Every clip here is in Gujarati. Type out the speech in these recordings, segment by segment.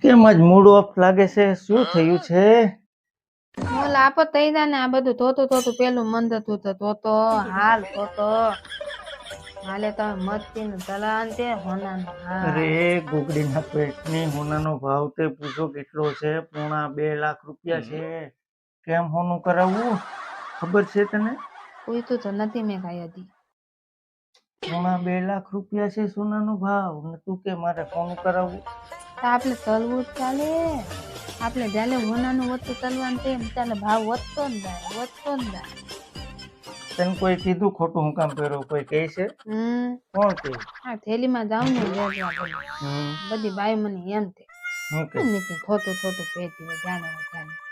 કેમ આજ મૂડ ઓફ લાગે છે? શું થયું છે? મોલ આપો તઈ ને આ બધું ધોતું ધોતું પેલું મંદ હતું તો ધોતો હાલ ધોતો હાલે તો મસ્તી નું તલાન તે હોનાનો હાલ અરે ગોગડીના પેટની હોનાનો ભાવ તે પૂછો કેટલો છે? 2.5 લાખ રૂપિયા છે. કેમ હોનું કરાવવું? ખબર છે તને? પૂછતું તો નથી મેં કઈ હતી 2.5 લાખ રૂપિયા છે સોનાનો ભાવ, ને તું કે મારે હોનું કરાવવું? તો આપણે તલવું જ ચાલે. આપણે જ્યારે હોનાનું વધતું તલવાનું તેમ ચાલે ભાવ વધતો ને જાય. તને કોઈ કીધું ખોટું હું કામ કર્યો? કોઈ કહે છે? કોણ કહે? આ થેલીમાં જાઉં ને બધી બાઈ મને એમ તે હું કે થોતું પહેરતી હોય જાણે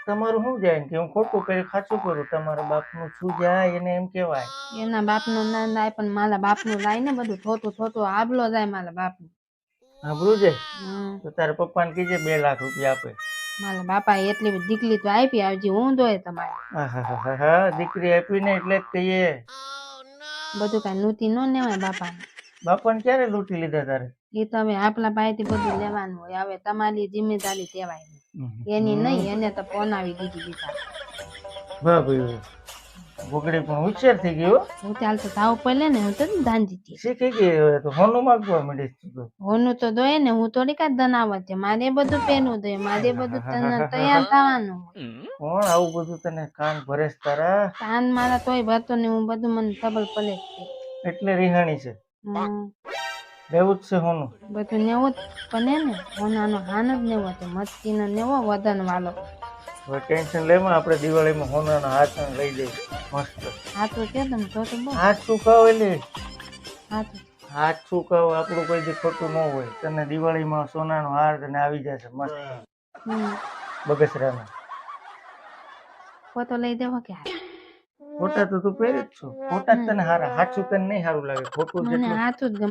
તમારું શું જાય કે હું ખોટું કરી ખાચું કરું? તમારા બાપનું શું જાય એને એમ કેવાય? એના બાપનું ના લાય પણ મારા બાપનું લાય ને બધું થોતું આબલો જાય મારા બાપનું. સાંભળું છે? તો તારા પપ્પાને કીજે 2 લાખ રૂપિયા આપે. મારા બાપા એટલી બધી દીકરી તો આપી આવજી હું દોય તમારે. હા દીકરી આપી ને એટલે જ કહીએ. બધું કઈ લૂંટી ન લેવાય બાપાને. બાપાને ક્યારે લૂંટી લીધા તારે? એ તો હવે આપણા પાસેથી બધું લેવાનું હોય. હવે તમારી જિમ્મેદારી કહેવાય એની નહીં, એને તો પોનાવી દીધી. વાહ ભાઈ ગોગડી પણ હોશિયાર થઈ ગયો. હું ચાલ તો તાવ પડે ને હું તો ધાંધી શીખી ગઈ. હવે તો હોનું માગવા માંડીશ તું. હોનું તો દોય ને, હું થોડી કાંઈ ધનાવત છે. મારે બધું પેનું દોય, મારે બધું તૈયાર થવાનું હોય. કોણ આવું બધું તને કાન ભરેશ તારા? કાન મારા તોય ભરતો ને હું બધું મને ખબર પડે છે. એટલે રિહાણી છે. લેવું જ છે હોનું? બધું નેવું જ બને ને. હોનાનો હાન જ નેવો છે. મસ્તી નો નેવો વદન વાળો. હવે ટેન્શન લેમાં આપણે દિવાળીમાં હોનાનો હાથ લઈ જઈશ મસ્ત. હાથું છે તમે તો બહુ હાથ સુકાવ એટલે હાથું હાથ સુકાવ આપણું કોઈ દી ખોટું ન હોય. તને દિવાળીમાં સોનાનો હાર તને આવી જશે મસ્ત બગસરાનો. ફોટો લઈ દેવો કે ફોટા તો તું પહેરી જ છો. ફોટા જ તને હારા. હાચું તને નહીં સારું લાગે ખોટું મને જેટલું હાથું જ ગમે.